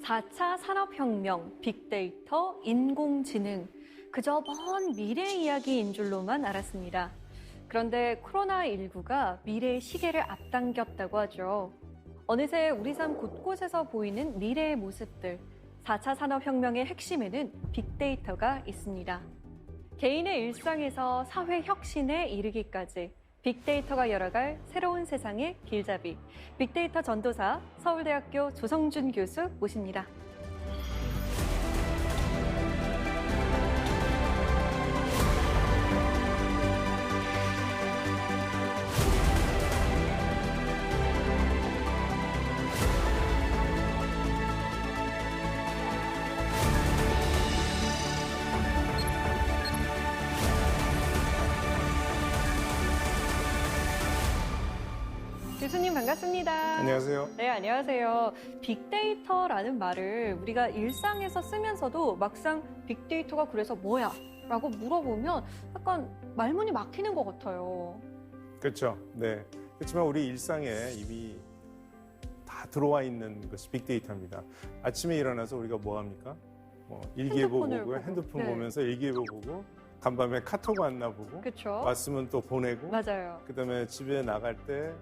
4차 산업혁명, 빅데이터, 인공지능, 그저 먼 미래 이야기인 줄로만 알았습니다. 그런데 코로나19가 미래의 시계를 앞당겼다고 하죠. 어느새 우리 삶 곳곳에서 보이는 미래의 모습들, 4차 산업혁명의 핵심에는 빅데이터가 있습니다. 개인의 일상에서 사회 혁신에 이르기까지 빅데이터가 열어갈 새로운 세상의 길잡이, 빅데이터 전도사 서울대학교 조성준 교수 모십니다. 교수님 반갑습니다. 안녕하세요. 네, 안녕하세요. 빅데이터라는 말을 우리가 일상에서 쓰면서도 막상 빅데이터가 그래서 뭐야? 라고 물어보면 약간 말문이 막히는 것 같아요. 그렇죠. 네. 그렇지만 우리 일상에 이미 다 들어와 있는 것이 빅데이터입니다. 아침에 일어나서 우리가 뭐 합니까? 일기예보 보고 핸드폰 네. 보면서 일기예보 보고 간밤에 카톡 왔나 보고 그렇죠. 왔으면 또 보내고 맞아요. 그다음에 집에 나갈 때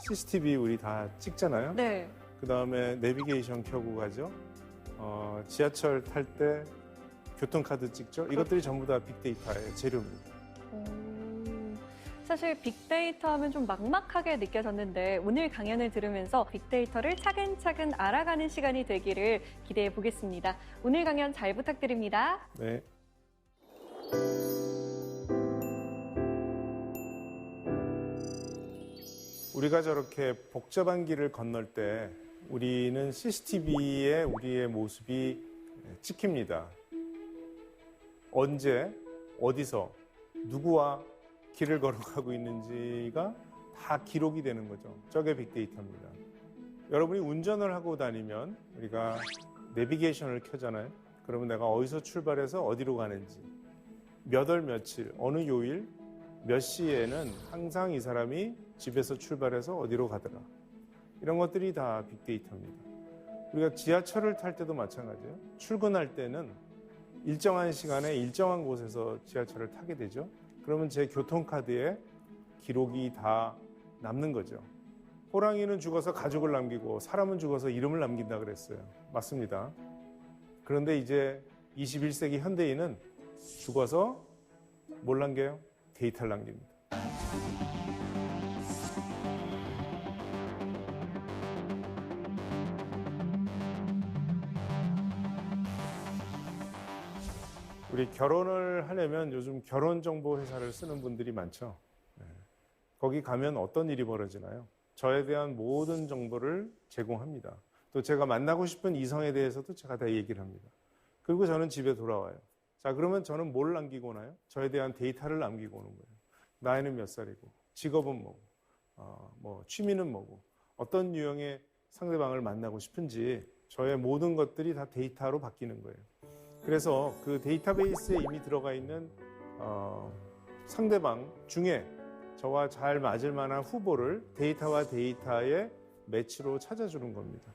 CCTV 우리 다 찍잖아요. 네. 그다음에 내비게이션 켜고 가죠. 지하철 탈 때 교통카드 찍죠. 이것들이 전부 다 빅데이터의 재료입니다. 사실 빅데이터 하면 좀 막막하게 느껴졌는데 오늘 강연을 들으면서 빅데이터를 차근차근 알아가는 시간이 되기를 기대해 보겠습니다. 오늘 강연 잘 부탁드립니다. 네. 우리가 저렇게 복잡한 길을 건널 때 우리는 CCTV에 우리의 모습이 찍힙니다. 언제, 어디서, 누구와 길을 걸어가고 있는지가 다 기록이 되는 거죠. 저게 빅데이터입니다. 여러분이 운전을 하고 다니면 우리가 내비게이션을 켜잖아요. 그러면 내가 어디서 출발해서 어디로 가는지, 몇 월 며칠, 어느 요일, 몇 시에는 항상 이 사람이 집에서 출발해서 어디로 가더라. 이런 것들이 다 빅데이터입니다. 우리가 지하철을 탈 때도 마찬가지예요. 출근할 때는 일정한 시간에 일정한 곳에서 지하철을 타게 되죠. 그러면 제 교통카드에 기록이 다 남는 거죠. 호랑이는 죽어서 가족을 남기고 사람은 죽어서 이름을 남긴다 그랬어요. 맞습니다. 그런데 이제 21세기 현대인은 죽어서 뭘 남겨요? 데이터를 남깁니다. 우리 결혼을 하려면 요즘 결혼정보회사를 쓰는 분들이 많죠. 네. 거기 가면 어떤 일이 벌어지나요? 저에 대한 모든 정보를 제공합니다. 또 제가 만나고 싶은 이성에 대해서도 제가 다 얘기를 합니다. 그리고 저는 집에 돌아와요. 자, 그러면 저는 뭘 남기고 오나요? 저에 대한 데이터를 남기고 오는 거예요. 나이는 몇 살이고, 직업은 뭐고, 취미는 뭐고, 어떤 유형의 상대방을 만나고 싶은지 저의 모든 것들이 다 데이터로 바뀌는 거예요. 그래서 그 데이터베이스에 이미 들어가 있는 상대방 중에 저와 잘 맞을 만한 후보를 데이터와 데이터의 매치로 찾아주는 겁니다.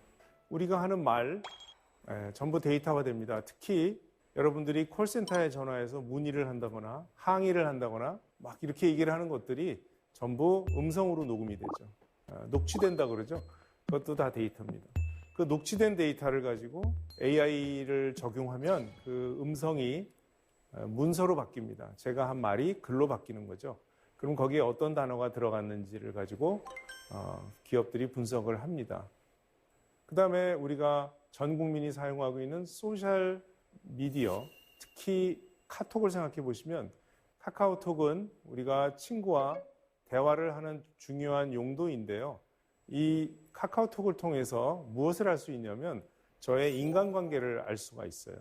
우리가 하는 말 전부 데이터화됩니다. 특히 여러분들이 콜센터에 전화해서 문의를 한다거나 항의를 한다거나 막 이렇게 얘기를 하는 것들이 전부 음성으로 녹음이 되죠. 녹취된다 그러죠. 그것도 다 데이터입니다. 그 녹취된 데이터를 가지고 AI를 적용하면 그 음성이 문서로 바뀝니다. 제가 한 말이 글로 바뀌는 거죠. 그럼 거기에 어떤 단어가 들어갔는지를 가지고 기업들이 분석을 합니다. 그 다음에 우리가 전 국민이 사용하고 있는 소셜 미디어, 특히 카톡을 생각해 보시면 카카오톡은 우리가 친구와 대화를 하는 중요한 용도인데요. 이 카카오톡을 통해서 무엇을 할 수 있냐면 저의 인간관계를 알 수가 있어요.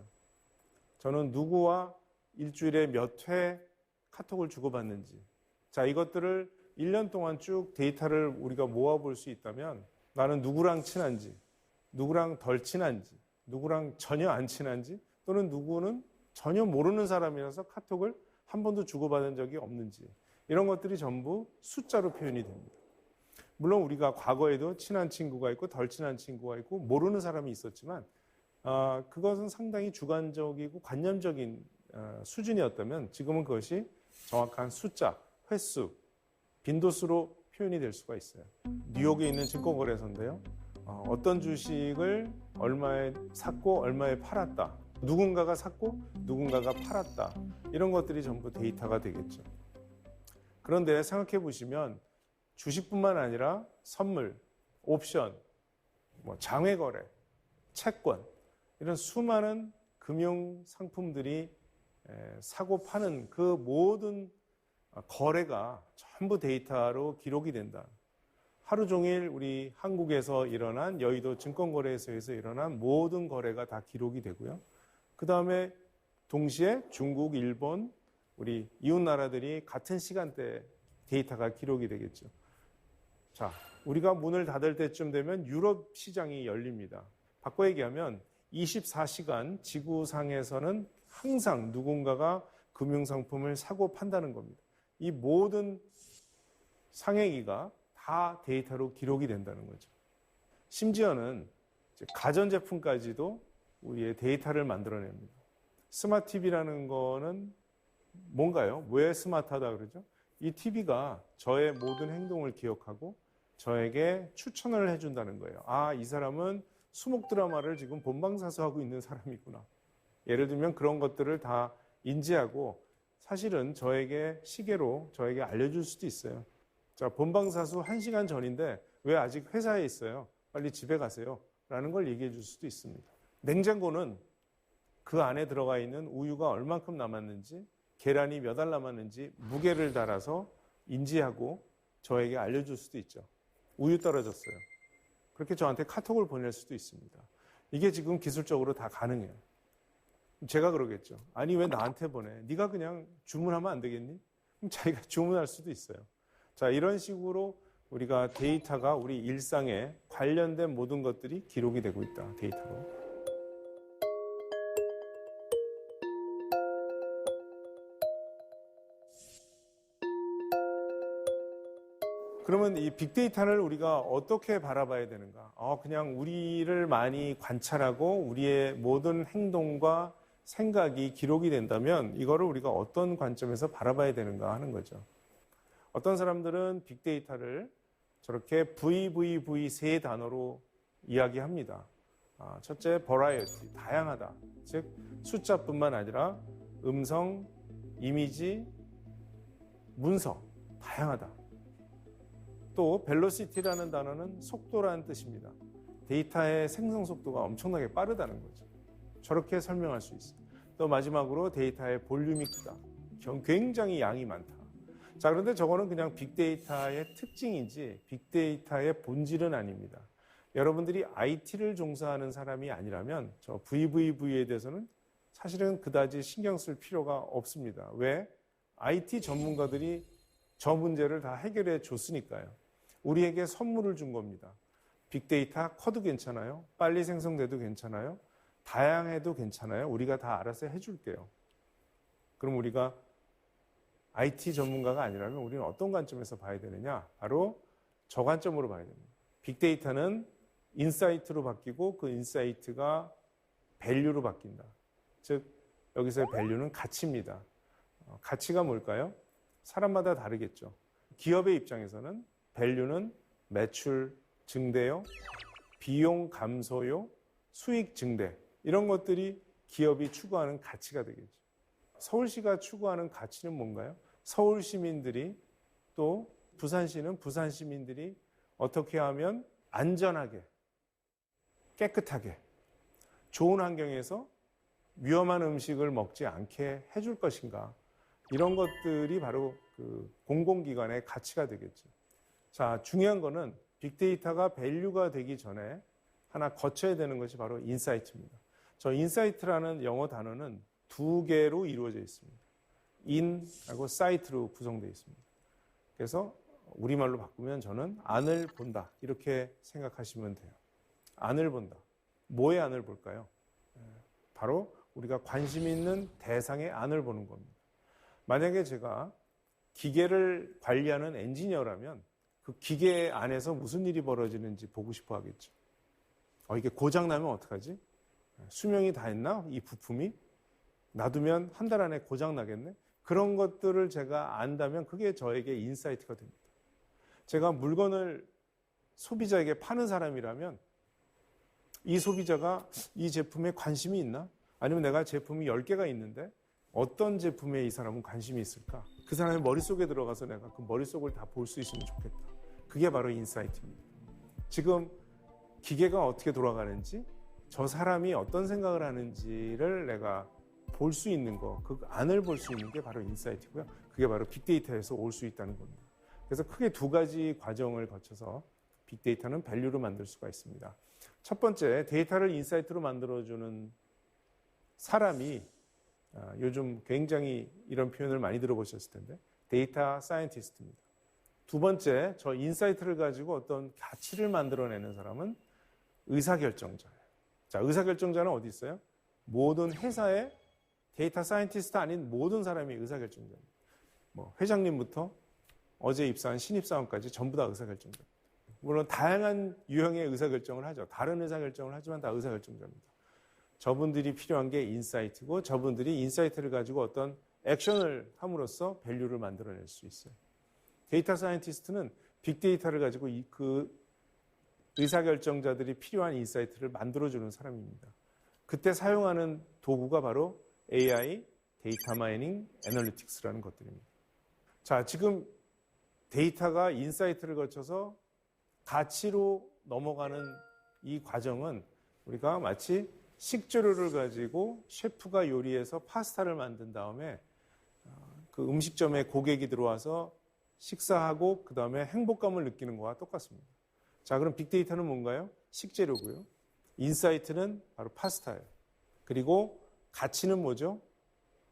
저는 누구와 일주일에 몇 회 카톡을 주고받는지. 자, 이것들을 1년 동안 쭉 데이터를 우리가 모아볼 수 있다면 나는 누구랑 친한지, 누구랑 덜 친한지, 누구랑 전혀 안 친한지, 또는 누구는 전혀 모르는 사람이라서 카톡을 한 번도 주고받은 적이 없는지, 이런 것들이 전부 숫자로 표현이 됩니다. 물론 우리가 과거에도 친한 친구가 있고 덜 친한 친구가 있고 모르는 사람이 있었지만 그것은 상당히 주관적이고 관념적인 수준이었다면 지금은 그것이 정확한 숫자, 횟수, 빈도수로 표현이 될 수가 있어요. 뉴욕에 있는 증권거래소인데요. 어떤 주식을 얼마에 샀고 얼마에 팔았다. 누군가가 샀고 누군가가 팔았다. 이런 것들이 전부 데이터가 되겠죠. 그런데 생각해 보시면 주식뿐만 아니라 선물, 옵션, 장외거래, 채권 이런 수많은 금융 상품들이 사고 파는 그 모든 거래가 전부 데이터로 기록이 된다. 하루 종일 우리 한국에서 일어난 여의도 증권거래소에서 일어난 모든 거래가 다 기록이 되고요. 그 다음에 동시에 중국, 일본, 우리 이웃 나라들이 같은 시간대에 데이터가 기록이 되겠죠. 자, 우리가 문을 닫을 때쯤 되면 유럽 시장이 열립니다. 바꿔 얘기하면 24시간 지구상에서는 항상 누군가가 금융상품을 사고 판다는 겁니다. 이 모든 상행위가 다 데이터로 기록이 된다는 거죠. 심지어는 가전제품까지도 우리의 데이터를 만들어냅니다. 스마트 TV라는 거는 뭔가요? 왜 스마트하다 그러죠? 이 TV가 저의 모든 행동을 기억하고 저에게 추천을 해준다는 거예요. 이 사람은 수목 드라마를 지금 본방사수하고 있는 사람이구나. 예를 들면 그런 것들을 다 인지하고 사실은 저에게 시계로 저에게 알려줄 수도 있어요. 자, 본방사수 1시간 전인데 왜 아직 회사에 있어요? 빨리 집에 가세요. 라는 걸 얘기해 줄 수도 있습니다. 냉장고는 그 안에 들어가 있는 우유가 얼만큼 남았는지, 계란이 몇 알 남았는지 무게를 달아서 인지하고 저에게 알려줄 수도 있죠. 우유 떨어졌어요. 그렇게 저한테 카톡을 보낼 수도 있습니다. 이게 지금 기술적으로 다 가능해요. 제가 그러겠죠. 아니 왜 나한테 보내? 네가 그냥 주문하면 안 되겠니? 그럼 자기가 주문할 수도 있어요. 자, 이런 식으로 우리가 데이터가 우리 일상에 관련된 모든 것들이 기록이 되고 있다. 데이터로. 그러면 이 빅데이터를 우리가 어떻게 바라봐야 되는가? 그냥 우리를 많이 관찰하고 우리의 모든 행동과 생각이 기록이 된다면 이거를 우리가 어떤 관점에서 바라봐야 되는가 하는 거죠. 어떤 사람들은 빅데이터를 저렇게 VVV 세 단어로 이야기합니다. 첫째, variety, 다양하다. 즉, 숫자뿐만 아니라 음성, 이미지, 문서, 다양하다. 또 벨로시티라는 단어는 속도라는 뜻입니다. 데이터의 생성 속도가 엄청나게 빠르다는 거죠. 저렇게 설명할 수 있어요. 또 마지막으로 데이터의 볼륨이 크다. 굉장히 양이 많다. 자, 그런데 저거는 그냥 빅데이터의 특징이지 빅데이터의 본질은 아닙니다. 여러분들이 IT를 종사하는 사람이 아니라면 저 VVV에 대해서는 사실은 그다지 신경 쓸 필요가 없습니다. 왜? IT 전문가들이 저 문제를 다 해결해 줬으니까요. 우리에게 선물을 준 겁니다. 빅데이터 커도 괜찮아요? 빨리 생성돼도 괜찮아요? 다양해도 괜찮아요? 우리가 다 알아서 해줄게요. 그럼 우리가 IT 전문가가 아니라면 우리는 어떤 관점에서 봐야 되느냐? 바로 저 관점으로 봐야 됩니다. 빅데이터는 인사이트로 바뀌고 그 인사이트가 밸류로 바뀐다. 즉 여기서의 밸류는 가치입니다. 가치가 뭘까요? 사람마다 다르겠죠. 기업의 입장에서는 밸류는 매출 증대요, 비용 감소요, 수익 증대 이런 것들이 기업이 추구하는 가치가 되겠죠. 서울시가 추구하는 가치는 뭔가요? 서울 시민들이 또 부산시는 부산 시민들이 어떻게 하면 안전하게, 깨끗하게, 좋은 환경에서 위험한 음식을 먹지 않게 해줄 것인가. 이런 것들이 바로 그 공공기관의 가치가 되겠죠. 자, 중요한 거는 빅데이터가 밸류가 되기 전에 하나 거쳐야 되는 것이 바로 인사이트입니다. 저 인사이트라는 영어 단어는 두 개로 이루어져 있습니다. 인하고 사이트로 구성되어 있습니다. 그래서 우리말로 바꾸면 저는 안을 본다 이렇게 생각하시면 돼요. 안을 본다. 뭐의 안을 볼까요? 바로 우리가 관심 있는 대상의 안을 보는 겁니다. 만약에 제가 기계를 관리하는 엔지니어라면 그 기계 안에서 무슨 일이 벌어지는지 보고 싶어 하겠죠. 이게 고장나면 어떡하지? 수명이 다 했나? 이 부품이? 놔두면 한 달 안에 고장 나겠네? 그런 것들을 제가 안다면 그게 저에게 인사이트가 됩니다. 제가 물건을 소비자에게 파는 사람이라면 이 소비자가 이 제품에 관심이 있나? 아니면 내가 제품이 10개가 있는데 어떤 제품에 이 사람은 관심이 있을까? 그 사람의 머릿속에 들어가서 내가 그 머릿속을 다 볼 수 있으면 좋겠다. 그게 바로 인사이트입니다. 지금 기계가 어떻게 돌아가는지, 저 사람이 어떤 생각을 하는지를 내가 볼 수 있는 거, 그 안을 볼 수 있는 게 바로 인사이트고요. 그게 바로 빅데이터에서 올 수 있다는 겁니다. 그래서 크게 두 가지 과정을 거쳐서 빅데이터는 밸류로 만들 수가 있습니다. 첫 번째, 데이터를 인사이트로 만들어주는 사람이 요즘 굉장히 이런 표현을 많이 들어보셨을 텐데 데이터 사이언티스트입니다. 두 번째, 저 인사이트를 가지고 어떤 가치를 만들어내는 사람은 의사결정자예요. 자, 의사결정자는 어디 있어요? 모든 회사의 데이터 사이언티스트 아닌 모든 사람이 의사결정자입니다. 뭐 회장님부터 어제 입사한 신입사원까지 전부 다 의사결정자입니다. 물론 다양한 유형의 의사결정을 하죠. 다른 의사결정을 하지만 다 의사결정자입니다. 저분들이 필요한 게 인사이트고 저분들이 인사이트를 가지고 어떤 액션을 함으로써 밸류를 만들어낼 수 있어요. 데이터 사이언티스트는 빅데이터를 가지고 그 의사결정자들이 필요한 인사이트를 만들어주는 사람입니다. 그때 사용하는 도구가 바로 AI, 데이터 마이닝, 애널리틱스라는 것들입니다. 자, 지금 데이터가 인사이트를 거쳐서 가치로 넘어가는 이 과정은 우리가 마치 식재료를 가지고 셰프가 요리해서 파스타를 만든 다음에 그 음식점에 고객이 들어와서 식사하고 그 다음에 행복감을 느끼는 것과 똑같습니다. 자, 그럼 빅데이터는 뭔가요? 식재료고요. 인사이트는 바로 파스타예요. 그리고 가치는 뭐죠?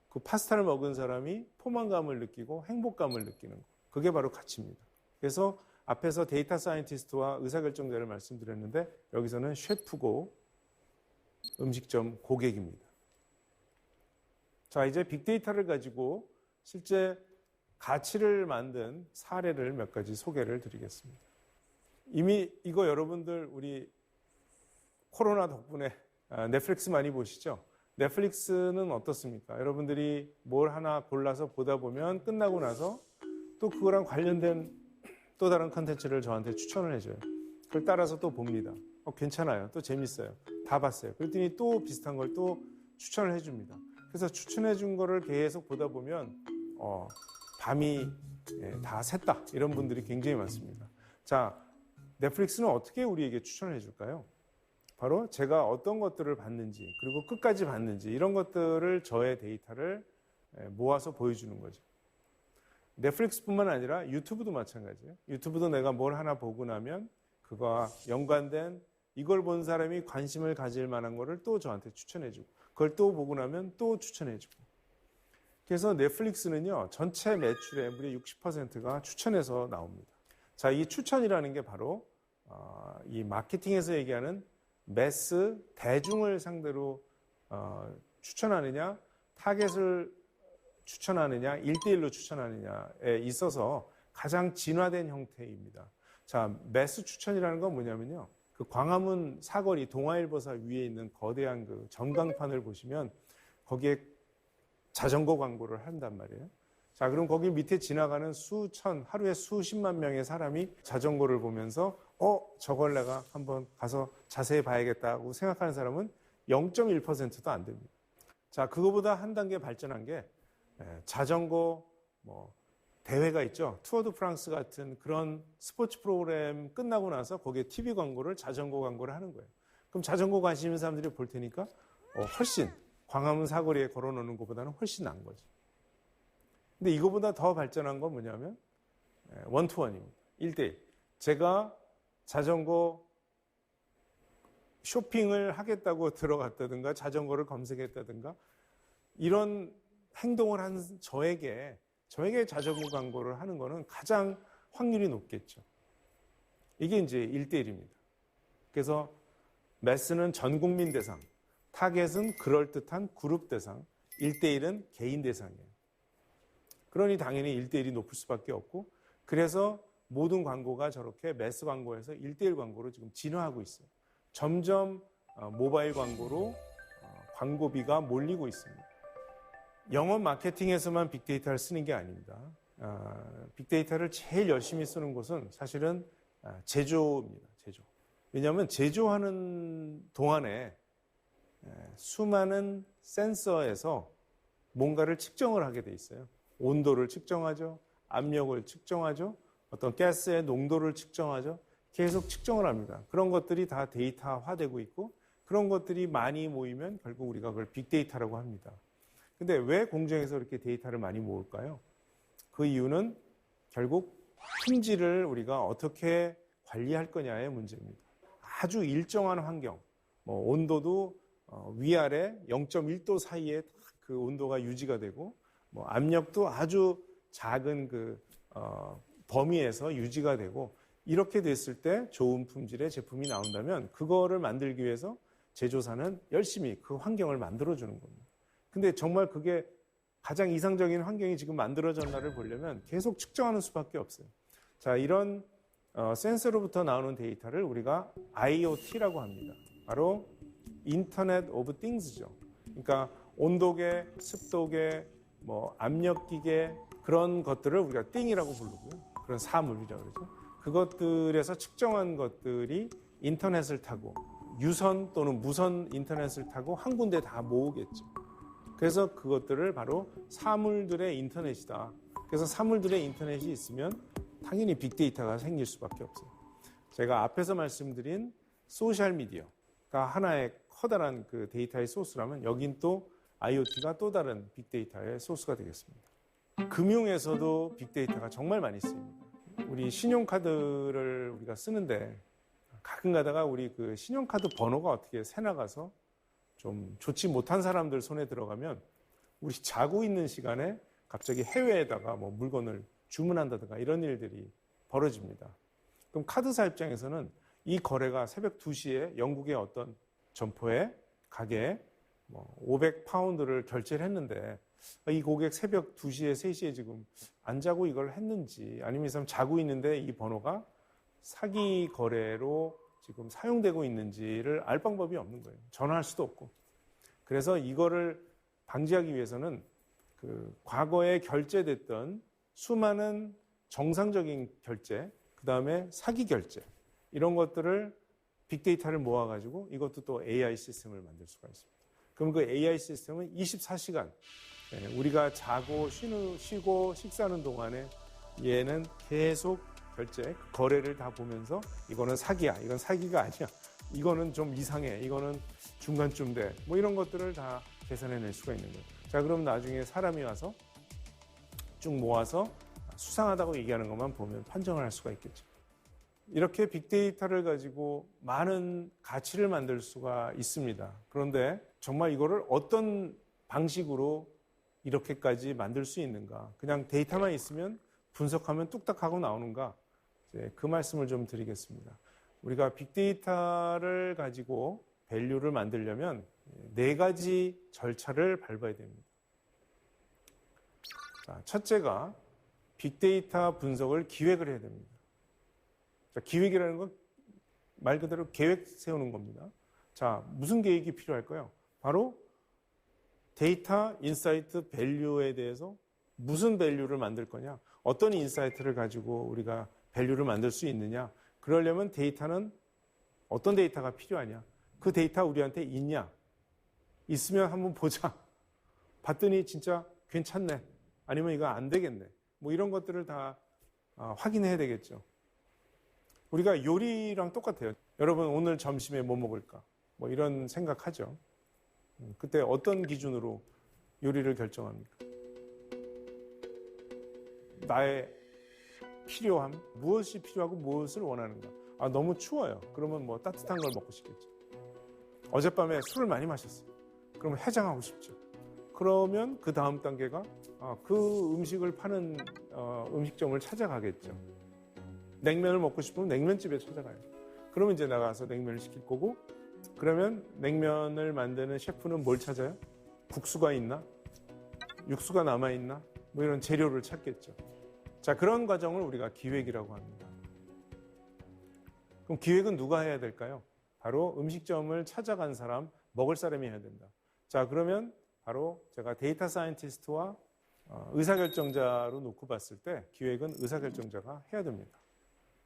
그 파스타를 먹은 사람이 포만감을 느끼고 행복감을 느끼는 것. 그게 바로 가치입니다. 그래서 앞에서 데이터 사이언티스트와 의사결정자를 말씀드렸는데 여기서는 셰프고 음식점 고객입니다. 자, 이제 빅데이터를 가지고 실제 가치를 만든 사례를 몇 가지 소개를 드리겠습니다. 이미 이거 여러분들 우리 코로나 덕분에 넷플릭스 많이 보시죠? 넷플릭스는 어떻습니까? 여러분들이 뭘 하나 골라서 보다 보면 끝나고 나서 또 그거랑 관련된 또 다른 컨텐츠를 저한테 추천을 해줘요. 그걸 따라서 또 봅니다. 괜찮아요. 또 재밌어요. 다 봤어요. 그랬더니 또 비슷한 걸 또 추천을 해줍니다. 그래서 추천해준 거를 계속 보다 보면 밤이 다 샜다 이런 분들이 굉장히 많습니다. 자, 넷플릭스는 어떻게 우리에게 추천을 해줄까요? 바로 제가 어떤 것들을 봤는지 그리고 끝까지 봤는지 이런 것들을 저의 데이터를 모아서 보여주는 거죠. 넷플릭스뿐만 아니라 유튜브도 마찬가지예요. 유튜브도 내가 뭘 하나 보고 나면 그거와 연관된 이걸 본 사람이 관심을 가질 만한 거를 또 저한테 추천해주고 그걸 또 보고 나면 또 추천해주고 그래서 넷플릭스는요 전체 매출의 무려 60%가 추천에서 나옵니다. 자, 이 추천이라는 게 바로 이 마케팅에서 얘기하는 매스 대중을 상대로 추천하느냐 타겟을 추천하느냐 1대1로 추천하느냐에 있어서 가장 진화된 형태입니다. 자, 매스 추천이라는 건 뭐냐면요 그 광화문 사거리 동아일보사 위에 있는 거대한 그 전광판을 보시면 거기에 자전거 광고를 한단 말이에요. 자, 그럼 거기 밑에 지나가는 수천, 하루에 수십만 명의 사람이 자전거를 보면서 저걸 내가 한번 가서 자세히 봐야겠다고 생각하는 사람은 0.1%도 안 됩니다. 자, 그거보다 한 단계 발전한 게 자전거 대회가 있죠. 투어 드 프랑스 같은 그런 스포츠 프로그램 끝나고 나서 거기에 TV 광고를 자전거 광고를 하는 거예요. 그럼 자전거 관심 있는 사람들이 볼 테니까 훨씬 광화문 사거리에 걸어놓는 것보다는 훨씬 나은 거죠. 근데 이거보다 더 발전한 건 뭐냐면 원투원입니다. 1대1. 제가 자전거 쇼핑을 하겠다고 들어갔다든가 자전거를 검색했다든가 이런 행동을 한 저에게 자전거 광고를 하는 거는 가장 확률이 높겠죠. 이게 이제 1대1입니다. 그래서 매스는 전 국민 대상, 타겟은 그럴듯한 그룹 대상, 1대1은 개인 대상이에요. 그러니 당연히 1대1이 높을 수밖에 없고 그래서 모든 광고가 저렇게 매스 광고에서 1대1 광고로 지금 진화하고 있어요. 점점 모바일 광고로 광고비가 몰리고 있습니다. 영업 마케팅에서만 빅데이터를 쓰는 게 아닙니다. 빅데이터를 제일 열심히 쓰는 곳은 사실은 제조입니다. 제조. 왜냐하면 제조하는 동안에 수많은 센서에서 뭔가를 측정을 하게 돼 있어요. 온도를 측정하죠. 압력을 측정하죠. 어떤 가스의 농도를 측정하죠. 계속 측정을 합니다. 그런 것들이 다 데이터화되고 있고 그런 것들이 많이 모이면 결국 우리가 그걸 빅데이터라고 합니다. 근데 왜 공정에서 이렇게 데이터를 많이 모을까요? 그 이유는 결국 품질을 우리가 어떻게 관리할 거냐의 문제입니다. 아주 일정한 환경, 온도도 위아래 0.1도 사이에 그 온도가 유지가 되고 압력도 아주 작은 범위에서 유지가 되고 이렇게 됐을 때 좋은 품질의 제품이 나온다면 그거를 만들기 위해서 제조사는 열심히 그 환경을 만들어주는 겁니다. 근데 정말 그게 가장 이상적인 환경이 지금 만들어졌나를 보려면 계속 측정하는 수밖에 없어요. 자, 이런 센서로부터 나오는 데이터를 우리가 IoT라고 합니다. 바로 인터넷 오브 띵스죠. 그러니까 온도계, 습도계, 압력기계 그런 것들을 우리가 띵이라고 부르고요. 그런 사물이라고 그러죠. 그것들에서 측정한 것들이 인터넷을 타고 유선 또는 무선 인터넷을 타고 한 군데 다 모으겠죠. 그래서 그것들을 바로 사물들의 인터넷이다. 그래서 사물들의 인터넷이 있으면 당연히 빅데이터가 생길 수밖에 없어요. 제가 앞에서 말씀드린 소셜미디어가 하나의 커다란 그 데이터의 소스라면 여긴 또 IoT가 또 다른 빅데이터의 소스가 되겠습니다. 금융에서도 빅데이터가 정말 많이 쓰입니다. 우리 신용카드를 우리가 쓰는데 가끔 가다가 우리 그 신용카드 번호가 어떻게 새나가서 좀 좋지 못한 사람들 손에 들어가면 우리 자고 있는 시간에 갑자기 해외에다가 물건을 주문한다든가 이런 일들이 벌어집니다. 그럼 카드사 입장에서는 이 거래가 새벽 2시에 영국의 어떤 점포에 가게에 500파운드를 결제를 했는데 이 고객 새벽 2시에 3시에 지금 안 자고 이걸 했는지 아니면 이 사람 자고 있는데 이 번호가 사기 거래로 지금 사용되고 있는지를 알 방법이 없는 거예요. 전화할 수도 없고. 그래서 이거를 방지하기 위해서는 그 과거에 결제됐던 수많은 정상적인 결제, 그 다음에 사기 결제 이런 것들을 빅데이터를 모아가지고 이것도 또 AI 시스템을 만들 수가 있습니다. 그럼 그 AI 시스템은 24시간 우리가 자고 쉬고 식사하는 동안에 얘는 계속 결제, 거래를 다 보면서 이거는 사기야, 이건 사기가 아니야, 이거는 좀 이상해, 이거는 중간쯤 돼, 이런 것들을 다 계산해낼 수가 있는 거예요. 자, 그럼 나중에 사람이 와서 쭉 모아서 수상하다고 얘기하는 것만 보면 판정을 할 수가 있겠죠. 이렇게 빅데이터를 가지고 많은 가치를 만들 수가 있습니다. 그런데 정말 이거를 어떤 방식으로 이렇게까지 만들 수 있는가? 그냥 데이터만 있으면 분석하면 뚝딱 하고 나오는가? 그 말씀을 좀 드리겠습니다. 우리가 빅데이터를 가지고 밸류를 만들려면 4가지 절차를 밟아야 됩니다. 자, 첫째가 빅데이터 분석을 기획을 해야 됩니다. 자, 기획이라는 건 말 그대로 계획 세우는 겁니다. 자, 무슨 계획이 필요할까요? 바로 데이터, 인사이트, 밸류에 대해서 무슨 밸류를 만들 거냐, 어떤 인사이트를 가지고 우리가 밸류를 만들 수 있느냐, 그러려면 데이터는 어떤 데이터가 필요하냐, 그 데이터 우리한테 있냐, 있으면 한번 보자, 봤더니 진짜 괜찮네, 아니면 이거 안 되겠네, 이런 것들을 다 확인해야 되겠죠. 우리가 요리랑 똑같아요. 여러분 오늘 점심에 뭐 먹을까? 이런 생각하죠. 그때 어떤 기준으로 요리를 결정합니까? 나의 필요함, 무엇이 필요하고 무엇을 원하는가. 너무 추워요. 그러면 따뜻한 걸 먹고 싶겠죠. 어젯밤에 술을 많이 마셨어요. 그러면 해장하고 싶죠. 그러면 그 다음 단계가 그 음식을 파는 음식점을 찾아가겠죠. 냉면을 먹고 싶으면 냉면집에 찾아가요. 그러면 이제 나가서 냉면을 시킬 거고, 그러면 냉면을 만드는 셰프는 뭘 찾아요? 국수가 있나? 육수가 남아있나? 이런 재료를 찾겠죠. 자, 그런 과정을 우리가 기획이라고 합니다. 그럼 기획은 누가 해야 될까요? 바로 음식점을 찾아간 사람, 먹을 사람이 해야 된다. 자, 그러면 바로 제가 데이터 사이언티스트와 의사결정자로 놓고 봤을 때 기획은 의사결정자가 해야 됩니다.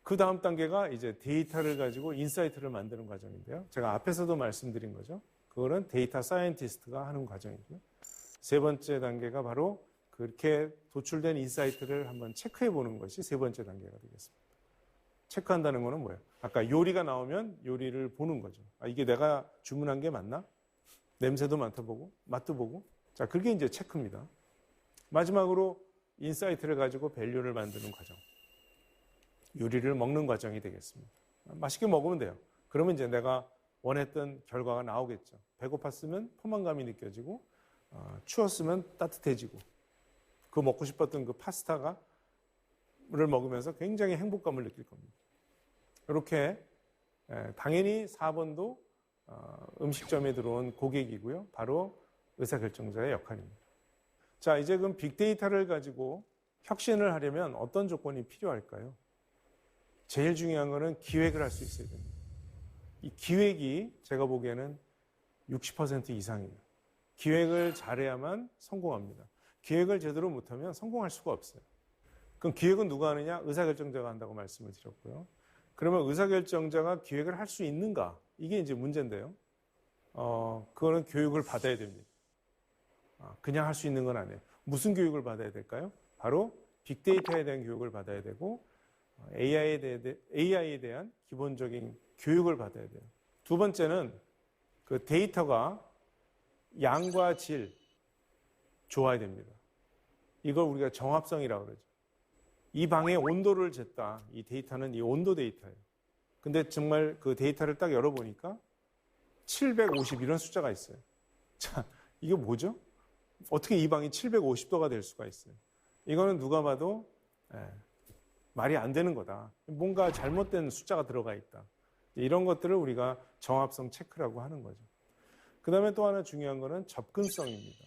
그 다음 단계가 이제 데이터를 가지고 인사이트를 만드는 과정인데요. 제가 앞에서도 말씀드린 거죠. 그거는 데이터 사이언티스트가 하는 과정이고요. 세 번째 단계가 바로 그렇게 도출된 인사이트를 한번 체크해 보는 것이 세 번째 단계가 되겠습니다. 체크한다는 거는 뭐예요? 아까 요리가 나오면 요리를 보는 거죠. 아, 이게 내가 주문한 게 맞나? 냄새도 맡아보고 맛도 보고. 자, 그게 이제 체크입니다. 마지막으로 인사이트를 가지고 밸류를 만드는 과정. 요리를 먹는 과정이 되겠습니다. 맛있게 먹으면 돼요. 그러면 이제 내가 원했던 결과가 나오겠죠. 배고팠으면 포만감이 느껴지고 추웠으면 따뜻해지고 그 먹고 싶었던 그 파스타를 먹으면서 굉장히 행복감을 느낄 겁니다. 이렇게 당연히 4번도 음식점에 들어온 고객이고요. 바로 의사결정자의 역할입니다. 자, 이제 그럼 빅데이터를 가지고 혁신을 하려면 어떤 조건이 필요할까요? 제일 중요한 거는 기획을 할 수 있어야 됩니다. 이 기획이 제가 보기에는 60% 이상이에요. 기획을 잘해야만 성공합니다. 기획을 제대로 못하면 성공할 수가 없어요. 그럼 기획은 누가 하느냐? 의사결정자가 한다고 말씀을 드렸고요. 그러면 의사결정자가 기획을 할 수 있는가? 이게 이제 문제인데요. 그거는 교육을 받아야 됩니다. 그냥 할 수 있는 건 아니에요. 무슨 교육을 받아야 될까요? 바로 빅데이터에 대한 교육을 받아야 되고 AI에 대한 기본적인 교육을 받아야 돼요. 두 번째는 그 데이터가 양과 질 좋아야 됩니다. 이걸 우리가 정합성이라고 그러죠. 이 방의 온도를 쟀다. 이 데이터는 이 온도 데이터예요. 근데 정말 그 데이터를 딱 열어보니까 750 이런 숫자가 있어요. 자, 이게 뭐죠? 어떻게 이 방이 750도가 될 수가 있어요? 이거는 누가 봐도 말이 안 되는 거다. 뭔가 잘못된 숫자가 들어가 있다. 이런 것들을 우리가 정합성 체크라고 하는 거죠. 그 다음에 또 하나 중요한 거는 접근성입니다.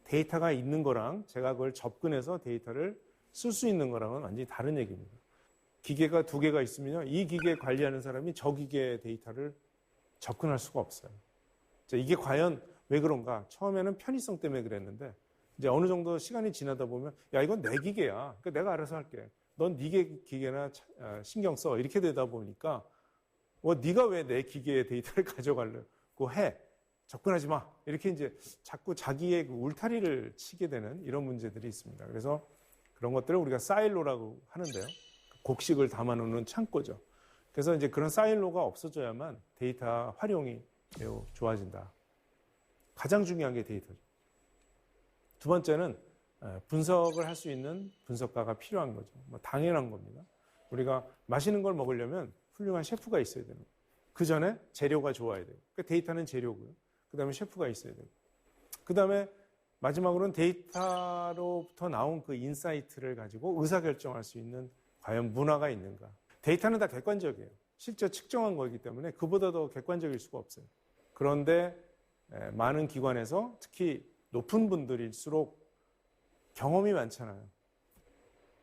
데이터가 있는 거랑 제가 그걸 접근해서 데이터를 쓸 수 있는 거랑은 완전히 다른 얘기입니다. 기계가 2개가 있으면요, 이 기계 관리하는 사람이 저 기계의 데이터를 접근할 수가 없어요. 자, 이게 과연 왜 그런가? 처음에는 편의성 때문에 그랬는데 이제 어느 정도 시간이 지나다 보면 야, 이건 내 기계야. 그러니까 내가 알아서 할게. 넌 네 기계나 신경 써. 이렇게 되다 보니까 네가 왜 내 기계의 데이터를 가져가려고 해? 접근하지 마. 이렇게 이제 자꾸 자기의 그 울타리를 치게 되는 이런 문제들이 있습니다. 그래서 그런 것들을 우리가 사일로라고 하는데요. 곡식을 담아놓는 창고죠. 그래서 이제 그런 사일로가 없어져야만 데이터 활용이 매우 좋아진다. 가장 중요한 게 데이터죠. 두 번째는 분석을 할 수 있는 분석가가 필요한 거죠. 당연한 겁니다. 우리가 맛있는 걸 먹으려면 훌륭한 셰프가 있어야 되는 거예요. 그 전에 재료가 좋아야 돼요. 그러니까 데이터는 재료고요. 그 다음에 셰프가 있어야 되고. 그 다음에 마지막으로는 데이터로부터 나온 그 인사이트를 가지고 의사결정할 수 있는 과연 문화가 있는가. 데이터는 다 객관적이에요. 실제 측정한 거기 때문에 그보다 더 객관적일 수가 없어요. 그런데 많은 기관에서 특히 높은 분들일수록 경험이 많잖아요.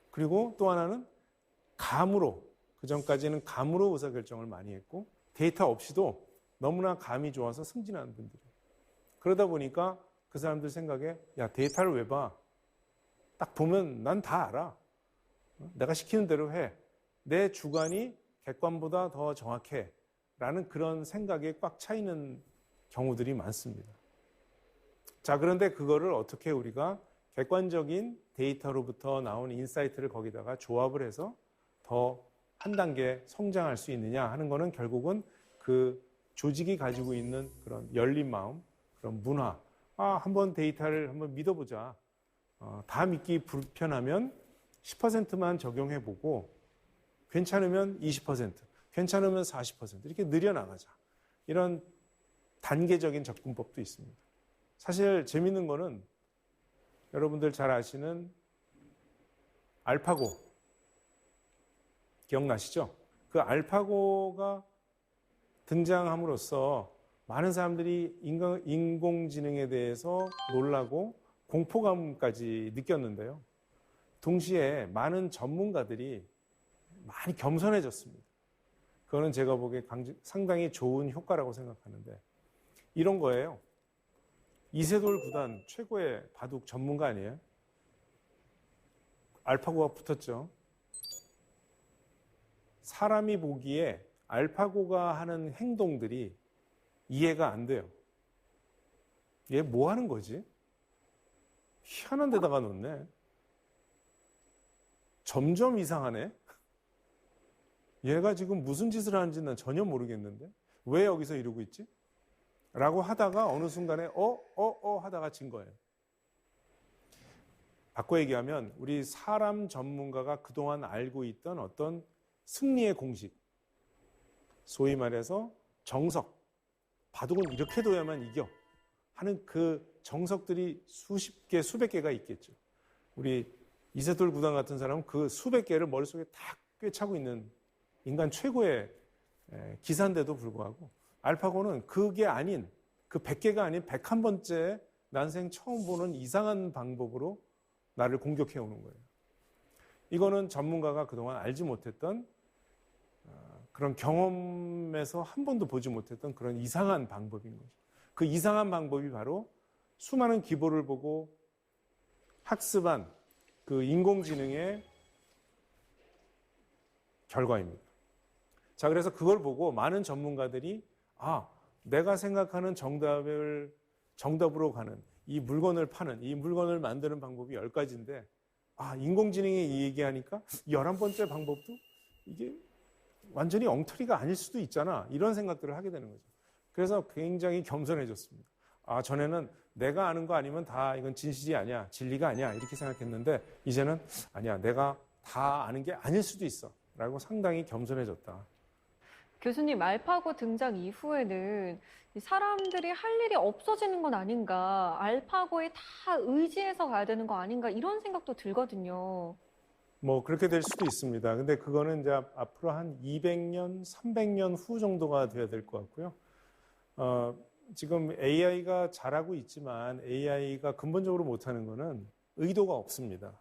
그리고 또 하나는 감으로, 그전까지는 감으로 의사결정을 많이 했고 데이터 없이도 너무나 감이 좋아서 승진하는 분들이에요. 그러다 보니까 그 사람들 생각에 야, 데이터를 왜 봐? 딱 보면 난 다 알아. 내가 시키는 대로 해. 내 주관이 객관보다 더 정확해. 라는 그런 생각에 꽉 차 있는 경우들이 많습니다. 자, 그런데 그거를 어떻게 우리가 객관적인 데이터로부터 나온 인사이트를 거기다가 조합을 해서 더 한 단계 성장할 수 있느냐 하는 거는 결국은 그 조직이 가지고 있는 그런 열린 마음, 그런 문화. 한번 데이터를 한번 믿어보자. 다 믿기 불편하면 10%만 적용해보고 괜찮으면 20%, 괜찮으면 40% 이렇게 늘려나가자. 이런 단계적인 접근법도 있습니다. 사실 재밌는 거는 여러분들 잘 아시는 알파고 기억나시죠? 그 알파고가 등장함으로써 많은 사람들이 인공지능에 대해서 놀라고 공포감까지 느꼈는데요. 동시에 많은 전문가들이 많이 겸손해졌습니다. 그거는 제가 보기에 상당히 좋은 효과라고 생각하는데 이런 거예요. 이세돌 구단 최고의 바둑 전문가 아니에요? 알파고가 붙었죠. 사람이 보기에 알파고가 하는 행동들이 이해가 안 돼요. 얘 뭐 하는 거지? 희한한 데다가 놓네. 점점 이상하네. 얘가 지금 무슨 짓을 하는지 난 전혀 모르겠는데 왜 여기서 이러고 있지? 라고 하다가 어느 순간에 하다가 진 거예요. 바꿔 얘기하면 우리 사람 전문가가 그동안 알고 있던 어떤 승리의 공식, 소위 말해서 정석, 바둑은 이렇게 둬야만 이겨 하는 그 정석들이 수십 개, 수백 개가 있겠죠. 우리 이세돌 구단 같은 사람은 그 수백 개를 머릿속에 다 꿰차고 있는 인간 최고의 기사인데도 불구하고 알파고는 그게 아닌 그 100개가 아닌 101번째 난생 처음 보는 이상한 방법으로 나를 공격해 오는 거예요. 이거는 전문가가 그동안 알지 못했던 그런 경험에서 한 번도 보지 못했던 그런 이상한 방법인 거죠. 그 이상한 방법이 바로 수많은 기보를 보고 학습한 그 인공지능의 결과입니다. 자, 그래서 그걸 보고 많은 전문가들이 내가 생각하는 정답으로 가는 이 물건을 파는, 이 물건을 만드는 방법이 10가지인데 인공지능이 이 얘기하니까 11번째 방법도 이게 완전히 엉터리가 아닐 수도 있잖아. 이런 생각들을 하게 되는 거죠. 그래서 굉장히 겸손해졌습니다. 전에는 내가 아는 거 아니면 다 이건 진실이 아니야, 진리가 아니야 이렇게 생각했는데 이제는 아니야, 내가 다 아는 게 아닐 수도 있어 라고 상당히 겸손해졌다. 교수님, 알파고 등장 이후에는 사람들이 할 일이 없어지는 건 아닌가, 알파고에 다 의지해서 가야 되는 거 아닌가 이런 생각도 들거든요. 뭐 그렇게 될 수도 있습니다. 근데 그거는 이제 앞으로 한 200년, 300년 후 정도가 돼야 될 것 같고요. 지금 AI가 잘하고 있지만 AI가 근본적으로 못하는 거는 의도가 없습니다.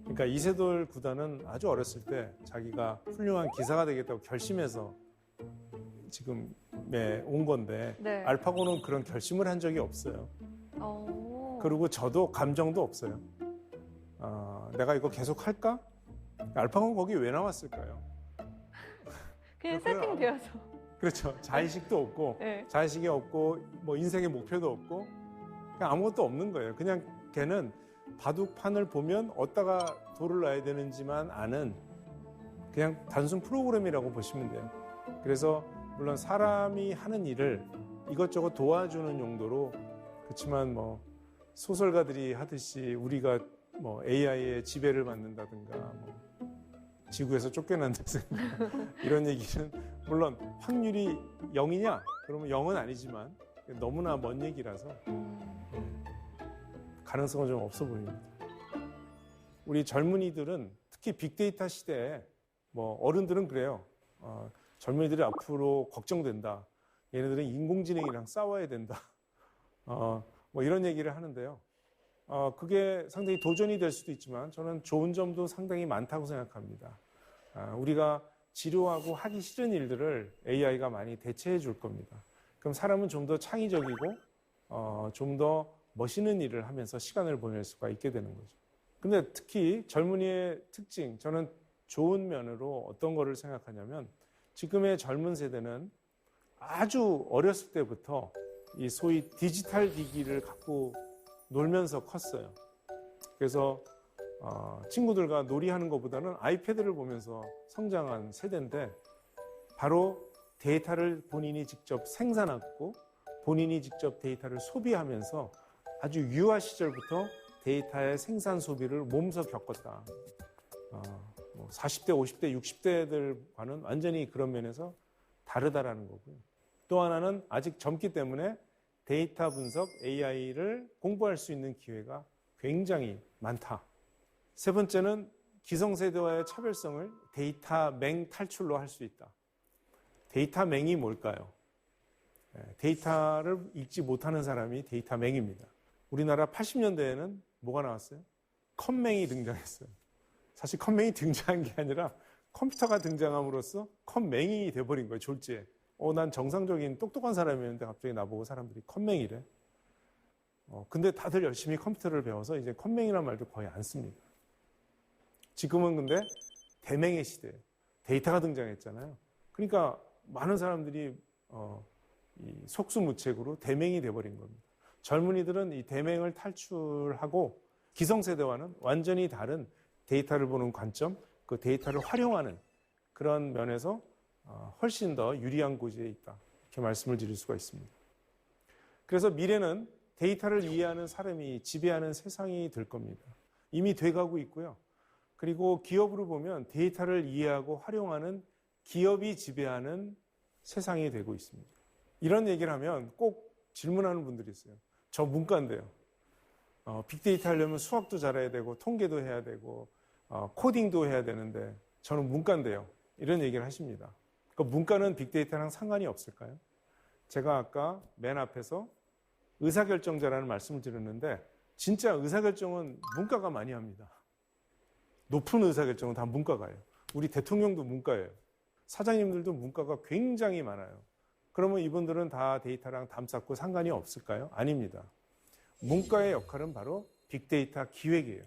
그러니까 이세돌 구단은 아주 어렸을 때 자기가 훌륭한 기사가 되겠다고 결심해서 지금 온 건데 네. 알파고는 그런 결심을 한 적이 없어요. 그리고 저도 감정도 없어요. 내가 이거 계속 할까? 알파고는 거기 왜 나왔을까요? 그냥 세팅되어서. 그렇죠. 자의식도 없고, 네. 자의식이 없고, 뭐 인생의 목표도 없고, 그냥 아무것도 없는 거예요. 그냥 걔는 바둑판을 보면 어디다가 돌을 놔야 되는지만 아는 그냥 단순 프로그램이라고 보시면 돼요. 그래서 물론 사람이 하는 일을 이것저것 도와주는 용도로, 그렇지만 뭐 소설가들이 하듯이 우리가 뭐 AI의 지배를 받는다든가 뭐 지구에서 쫓겨난다든가 이런 얘기는 물론 확률이 0이냐? 그러면 0은 아니지만 너무나 먼 얘기라서 가능성은 좀 없어 보입니다. 우리 젊은이들은 특히 빅데이터 시대에 뭐 어른들은 그래요. 젊은이들이 앞으로 걱정된다. 얘네들은 인공지능이랑 싸워야 된다. 뭐 이런 얘기를 하는데요. 그게 상당히 도전이 될 수도 있지만 저는 좋은 점도 상당히 많다고 생각합니다. 우리가 지루하고 하기 싫은 일들을 AI가 많이 대체해 줄 겁니다. 그럼 사람은 좀 더 창의적이고 좀 더 멋있는 일을 하면서 시간을 보낼 수가 있게 되는 거죠. 근데 특히 젊은이의 특징, 저는 좋은 면으로 어떤 거를 생각하냐면 지금의 젊은 세대는 아주 어렸을 때부터 이 소위 디지털 기기를 갖고 놀면서 컸어요. 그래서 친구들과 놀이하는 것보다는 아이패드를 보면서 성장한 세대인데 바로 데이터를 본인이 직접 생산하고 본인이 직접 데이터를 소비하면서 아주 유아 시절부터 데이터의 생산 소비를 몸소 겪었다. 40대, 50대, 60대들과는 완전히 그런 면에서 다르다라는 거고요. 또 하나는 아직 젊기 때문에 데이터 분석, AI를 공부할 수 있는 기회가 굉장히 많다. 세 번째는 기성세대와의 차별성을 데이터 맹 탈출로 할 수 있다. 데이터 맹이 뭘까요? 데이터를 읽지 못하는 사람이 데이터 맹입니다. 우리나라 80년대에는 뭐가 나왔어요? 컴맹이 등장했어요. 사실 컴맹이 등장한 게 아니라 컴퓨터가 등장함으로써 컴맹이 돼버린 거예요, 졸지에. 난 정상적인 똑똑한 사람이었는데 갑자기 나보고 사람들이 컴맹이래. 근데 다들 열심히 컴퓨터를 배워서 이제 컴맹이라는 말도 거의 안 씁니다. 지금은 근데 대맹의 시대예요. 데이터가 등장했잖아요. 그러니까 많은 사람들이 이 속수무책으로 대맹이 돼버린 겁니다. 젊은이들은 이 대맹을 탈출하고 기성세대와는 완전히 다른 데이터를 보는 관점, 그 데이터를 활용하는 그런 면에서 훨씬 더 유리한 고지에 있다. 이렇게 말씀을 드릴 수가 있습니다. 그래서 미래는 데이터를 이해하는 사람이 지배하는 세상이 될 겁니다. 이미 돼가고 있고요. 그리고 기업으로 보면 데이터를 이해하고 활용하는 기업이 지배하는 세상이 되고 있습니다. 이런 얘기를 하면 꼭 질문하는 분들이 있어요. 저 문과인데요. 빅데이터 하려면 수학도 잘해야 되고 통계도 해야 되고 코딩도 해야 되는데 저는 문과인데요. 이런 얘기를 하십니다. 그러니까 문과는 빅데이터랑 상관이 없을까요? 제가 아까 맨 앞에서 의사결정자라는 말씀을 드렸는데 진짜 의사결정은 문과가 많이 합니다. 높은 의사결정은 다 문과가 해요. 우리 대통령도 문과예요. 사장님들도 문과가 굉장히 많아요. 그러면 이분들은 다 데이터랑 담쌓고 상관이 없을까요? 아닙니다. 문과의 역할은 바로 빅데이터 기획이에요.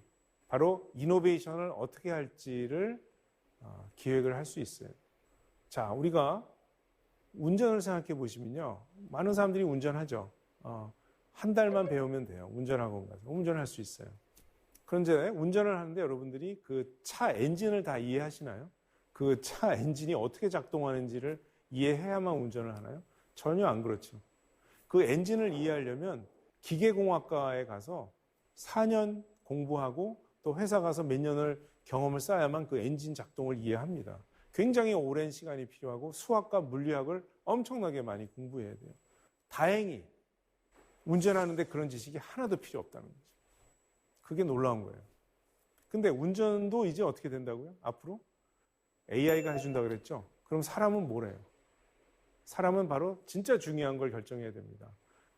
바로 이노베이션을 어떻게 할지를 기획을 할 수 있어요. 자, 우리가 운전을 생각해 보시면요. 많은 사람들이 운전하죠. 한 달만 배우면 돼요. 운전학원 가서. 운전할 수 있어요. 그런데 운전을 하는데 여러분들이 그 차 엔진을 다 이해하시나요? 그 차 엔진이 어떻게 작동하는지를 이해해야만 운전을 하나요? 전혀 안 그렇죠. 그 엔진을 이해하려면 기계공학과에 가서 4년 공부하고 또 회사 가서 몇 년을 경험을 쌓아야만 그 엔진 작동을 이해합니다. 굉장히 오랜 시간이 필요하고 수학과 물리학을 엄청나게 많이 공부해야 돼요. 다행히 운전하는데 그런 지식이 하나도 필요 없다는 거죠. 그게 놀라운 거예요. 근데 운전도 이제 어떻게 된다고요? 앞으로? AI가 해준다고 그랬죠? 그럼 사람은 뭐래요? 사람은 바로 진짜 중요한 걸 결정해야 됩니다.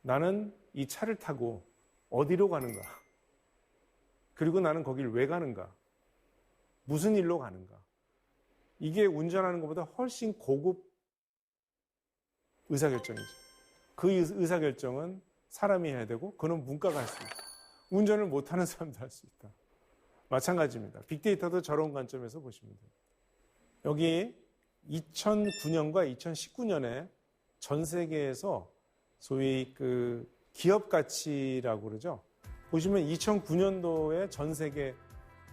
나는 이 차를 타고 어디로 가는가? 그리고 나는 거길 왜 가는가? 무슨 일로 가는가? 이게 운전하는 것보다 훨씬 고급 의사결정이죠. 그 의사결정은 사람이 해야 되고 그는 문과가 할 수 있다. 운전을 못하는 사람도 할 수 있다. 마찬가지입니다. 빅데이터도 저런 관점에서 보시면 됩니다. 여기 2009년과 2019년에 전 세계에서 소위 그 기업 가치라고 그러죠. 보시면 2009년도에 전 세계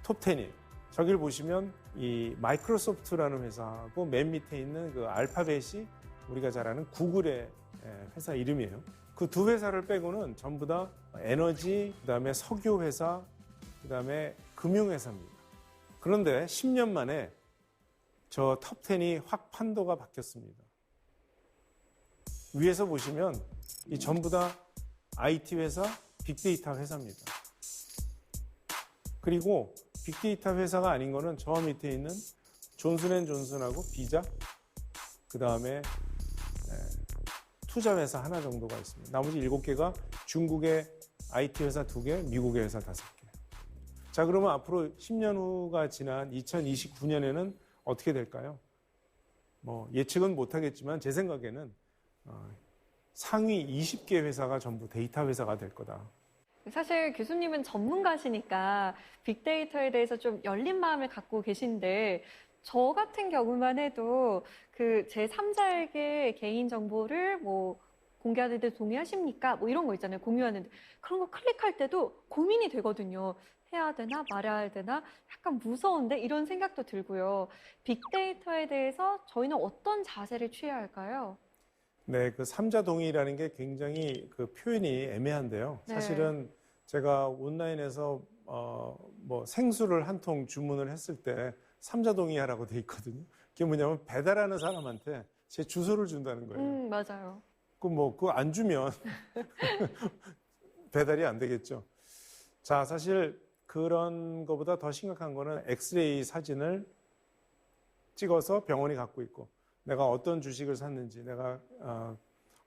톱 10이 저기를 보시면 이 마이크로소프트라는 회사하고 맨 밑에 있는 그 알파벳이 우리가 잘 아는 구글의 회사 이름이에요. 그 두 회사를 빼고는 전부 다 에너지, 그다음에 석유 회사, 그다음에 금융 회사입니다. 그런데 10년 만에 저 톱 10이 확 판도가 바뀌었습니다. 위에서 보시면 이 전부 다 IT 회사, 빅데이터 회사입니다. 그리고 빅데이터 회사가 아닌 거는 저 밑에 있는 존슨앤존슨하고 비자, 그 다음에 투자 회사 하나 정도가 있습니다. 나머지 7개가 중국의 IT 회사 2개, 미국의 회사 5개. 자, 그러면 앞으로 10년 후가 지난 2029년에는 어떻게 될까요? 예측은 못하겠지만 제 생각에는 상위 20개 회사가 전부 데이터 회사가 될 거다. 사실 교수님은 전문가시니까 빅데이터에 대해서 좀 열린 마음을 갖고 계신데 저 같은 경우만 해도 그 제3자에게 개인 정보를 공개하는데 동의하십니까? 이런 거 있잖아요. 공유하는데. 그런 거 클릭할 때도 고민이 되거든요. 해야 되나 말아야 되나 약간 무서운데 이런 생각도 들고요. 빅데이터에 대해서 저희는 어떤 자세를 취해야 할까요? 네, 그 3자 동의라는 게 굉장히 그 표현이 애매한데요. 네. 사실은 제가 온라인에서 생수를 한 통 주문을 했을 때 3자 동의하라고 돼 있거든요. 그게 뭐냐면 배달하는 사람한테 제 주소를 준다는 거예요. 맞아요. 그거 안 주면 배달이 안 되겠죠. 자, 사실 그런 것보다 더 심각한 거는 엑스레이 사진을 찍어서 병원이 갖고 있고 내가 어떤 주식을 샀는지, 내가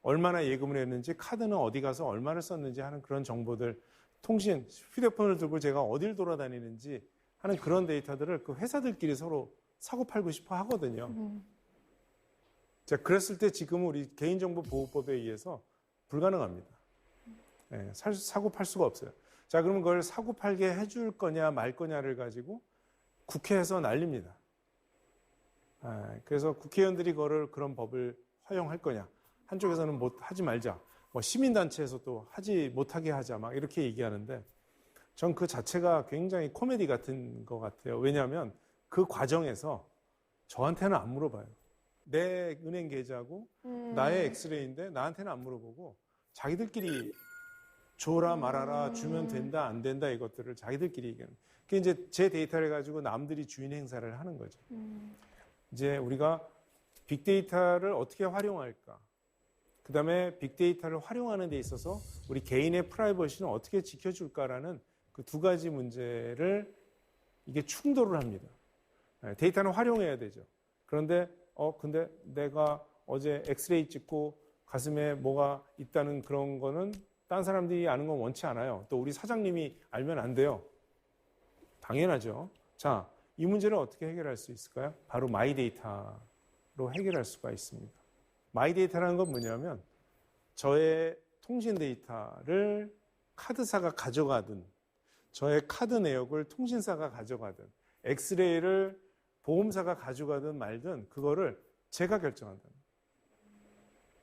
얼마나 예금을 했는지, 카드는 어디 가서 얼마를 썼는지 하는 그런 정보들, 통신, 휴대폰을 들고 제가 어딜 돌아다니는지 하는 그런 데이터들을 그 회사들끼리 서로 사고 팔고 싶어 하거든요. 자, 그랬을 때 지금은 우리 개인정보보호법에 의해서 불가능합니다. 예, 사고 팔 수가 없어요. 자, 그러면 그걸 사고 팔게 해줄 거냐 말 거냐를 가지고 국회에서 난립니다. 그래서 국회의원들이 그런 법을 허용할 거냐. 한쪽에서는 하지 말자. 뭐 시민단체에서 또 하지 못하게 하자. 막 이렇게 얘기하는데 전 그 자체가 굉장히 코미디 같은 것 같아요. 왜냐하면 그 과정에서 저한테는 안 물어봐요. 내 은행 계좌고 나의 엑스레이인데 나한테는 안 물어보고 자기들끼리 줘라 말아라 주면 된다 안 된다 이것들을 자기들끼리 얘기하는. 그게 이제 제 데이터를 가지고 남들이 주인 행사를 하는 거죠. 이제 우리가 빅데이터를 어떻게 활용할까? 그 다음에 빅데이터를 활용하는 데 있어서 우리 개인의 프라이버시는 어떻게 지켜줄까라는 그 두 가지 문제를 이게 충돌을 합니다. 데이터는 활용해야 되죠. 그런데 근데 내가 어제 엑스레이 찍고 가슴에 뭐가 있다는 그런 거는 다른 사람들이 아는 건 원치 않아요. 또 우리 사장님이 알면 안 돼요. 당연하죠. 자, 이 문제를 어떻게 해결할 수 있을까요? 바로 마이데이터로 해결할 수가 있습니다. 마이데이터라는 건 뭐냐면 저의 통신 데이터를 카드사가 가져가든 저의 카드 내역을 통신사가 가져가든 엑스레이를 보험사가 가져가든 말든 그거를 제가 결정한다.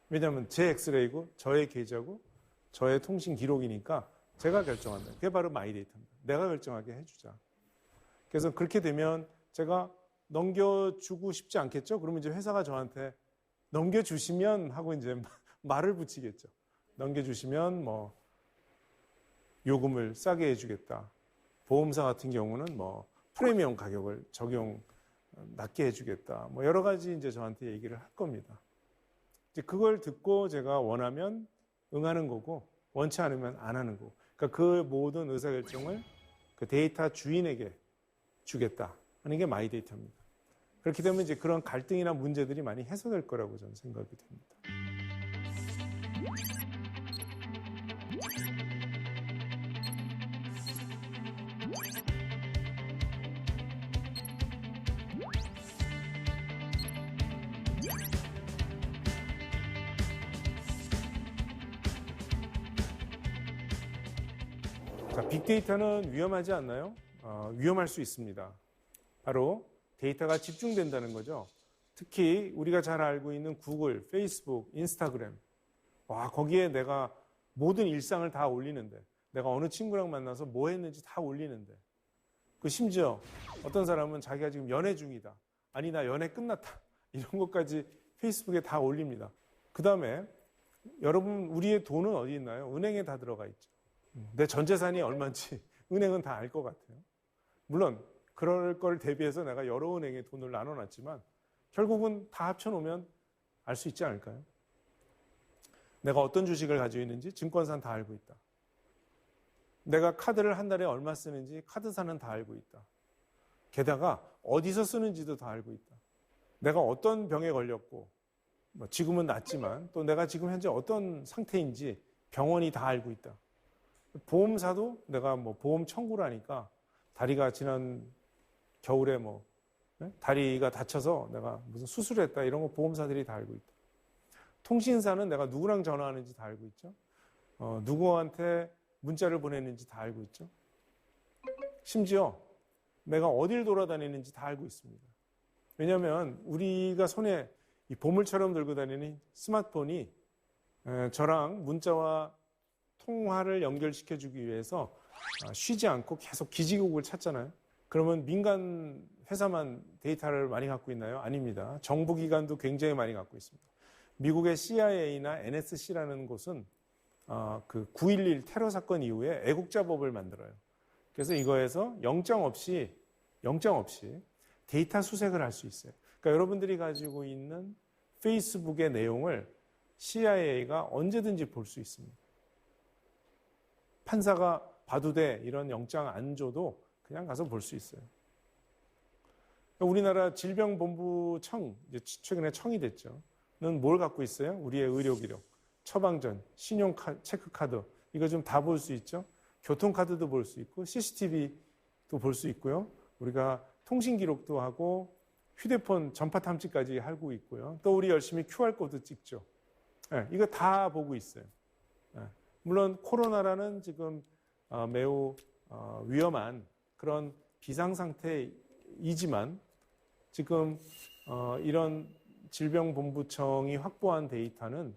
왜냐하면 제 엑스레이고 저의 계좌고 저의 통신 기록이니까 제가 결정한다. 그게 바로 마이데이터입니다. 내가 결정하게 해주자. 그래서 그렇게 되면 제가 넘겨주고 싶지 않겠죠? 그러면 이제 회사가 저한테 넘겨주시면 하고 이제 말을 붙이겠죠. 넘겨주시면 뭐 요금을 싸게 해주겠다. 보험사 같은 경우는 뭐 프리미엄 가격을 낮게 해주겠다. 뭐 여러 가지 이제 저한테 얘기를 할 겁니다. 이제 그걸 듣고 제가 원하면 응하는 거고 원치 않으면 안 하는 거고. 그러니까 그 모든 의사결정을 그 데이터 주인에게 주겠다 하는 게 마이데이터입니다. 그렇게 되면 이제 그런 갈등이나 문제들이 많이 해소될 거라고 저는 생각이 됩니다. 자, 빅데이터는 위험하지 않나요? 위험할 수 있습니다. 바로 데이터가 집중된다는 거죠. 특히 우리가 잘 알고 있는 구글, 페이스북, 인스타그램. 와, 거기에 내가 모든 일상을 다 올리는데 내가 어느 친구랑 만나서 뭐 했는지 다 올리는데 그 심지어 어떤 사람은 자기가 지금 연애 중이다. 아니 나 연애 끝났다. 이런 것까지 페이스북에 다 올립니다. 그 다음에 여러분 우리의 돈은 어디 있나요? 은행에 다 들어가 있죠. 내 전 재산이 얼마인지 은행은 다 알 것 같아요. 물론 그럴 걸 대비해서 내가 여러 은행에 돈을 나눠놨지만 결국은 다 합쳐놓으면 알 수 있지 않을까요? 내가 어떤 주식을 가지고 있는지 증권사는 다 알고 있다. 내가 카드를 한 달에 얼마 쓰는지 카드사는 다 알고 있다. 게다가 어디서 쓰는지도 다 알고 있다. 내가 어떤 병에 걸렸고 지금은 낫지만 또 내가 지금 현재 어떤 상태인지 병원이 다 알고 있다. 보험사도 내가 보험 청구를 하니까 다리가 지난 겨울에 다리가 다쳐서 내가 무슨 수술을 했다 이런 거 보험사들이 다 알고 있다. 통신사는 내가 누구랑 전화하는지 다 알고 있죠. 누구한테 문자를 보냈는지 다 알고 있죠. 심지어 내가 어딜 돌아다니는지 다 알고 있습니다. 왜냐하면 우리가 손에 이 보물처럼 들고 다니는 스마트폰이 저랑 문자와 통화를 연결시켜주기 위해서 쉬지 않고 계속 기지국을 찾잖아요. 그러면 민간 회사만 데이터를 많이 갖고 있나요? 아닙니다. 정부기관도 굉장히 많이 갖고 있습니다. 미국의 CIA나 NSC라는 곳은 그 9.11 테러 사건 이후에 애국자법을 만들어요. 그래서 이거에서 영장 없이 데이터 수색을 할 수 있어요. 그러니까 여러분들이 가지고 있는 페이스북의 내용을 CIA가 언제든지 볼 수 있습니다. 판사가 봐도 돼 이런 영장 안 줘도 그냥 가서 볼 수 있어요. 우리나라 질병본부청, 이제 최근에 청이 됐죠. 는 뭘 갖고 있어요? 우리의 의료 기록, 처방전, 신용 체크카드 이거 좀 다 볼 수 있죠. 교통카드도 볼 수 있고 CCTV도 볼 수 있고요. 우리가 통신 기록도 하고 휴대폰 전파 탐지까지 하고 있고요. 또 우리 열심히 QR코드 찍죠. 이거 다 보고 있어요. 물론 코로나라는 지금 매우 위험한 그런 비상상태이지만 지금 이런 질병본부청이 확보한 데이터는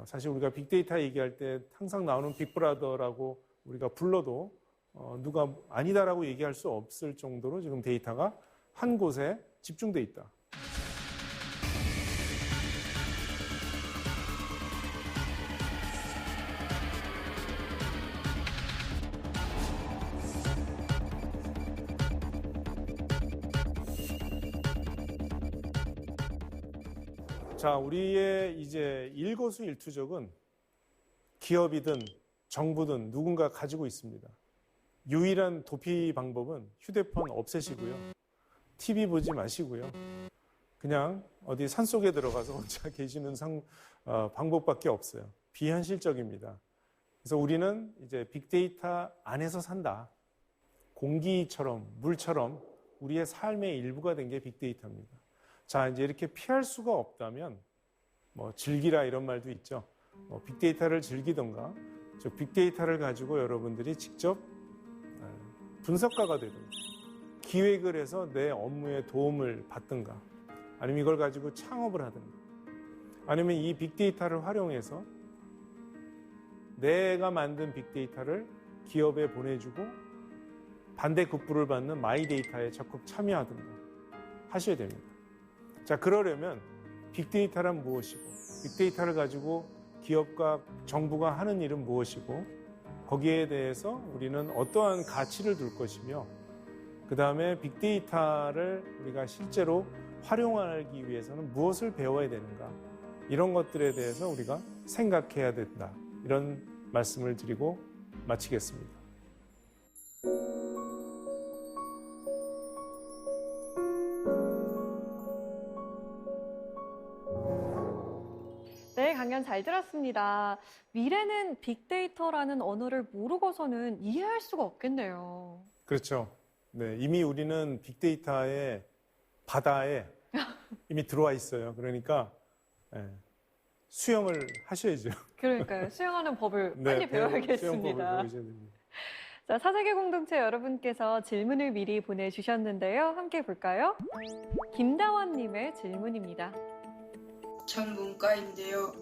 사실 우리가 빅데이터 얘기할 때 항상 나오는 빅브라더라고 우리가 불러도 누가 아니다라고 얘기할 수 없을 정도로 지금 데이터가 한 곳에 집중돼 있다. 자, 우리의 이제 일거수일투족은 기업이든 정부든 누군가 가지고 있습니다. 유일한 도피 방법은 휴대폰 없애시고요. TV 보지 마시고요. 그냥 어디 산속에 들어가서 혼자 계시는 방법밖에 없어요. 비현실적입니다. 그래서 우리는 이제 빅데이터 안에서 산다. 공기처럼, 물처럼 우리의 삶의 일부가 된 게 빅데이터입니다. 자, 이제 이렇게 피할 수가 없다면, 즐기라 이런 말도 있죠. 빅데이터를 즐기던가, 즉, 빅데이터를 가지고 여러분들이 직접 분석가가 되든가, 기획을 해서 내 업무에 도움을 받든가, 아니면 이걸 가지고 창업을 하든가, 아니면 이 빅데이터를 활용해서 내가 만든 빅데이터를 기업에 보내주고 반대급부를 받는 마이데이터에 적극 참여하든가 하셔야 됩니다. 자, 그러려면 빅데이터란 무엇이고, 빅데이터를 가지고 기업과 정부가 하는 일은 무엇이고, 거기에 대해서 우리는 어떠한 가치를 둘 것이며, 그 다음에 빅데이터를 우리가 실제로 활용하기 위해서는 무엇을 배워야 되는가, 이런 것들에 대해서 우리가 생각해야 된다. 이런 말씀을 드리고 마치겠습니다. 네, 강연 잘 들었습니다. 미래는 빅데이터라는 언어를 모르고서는 이해할 수가 없겠네요. 그렇죠. 네, 이미 우리는 빅데이터의 바다에 이미 들어와 있어요. 그러니까 수영을 하셔야죠. 그러니까요. 수영하는 법을 빨리 수영법을 배워야겠습니다. 배우셔야 됩니다. 자, 사세계 공동체 여러분께서 질문을 미리 보내주셨는데요. 함께 볼까요? 김다원님의 질문입니다. 전 문과인데요.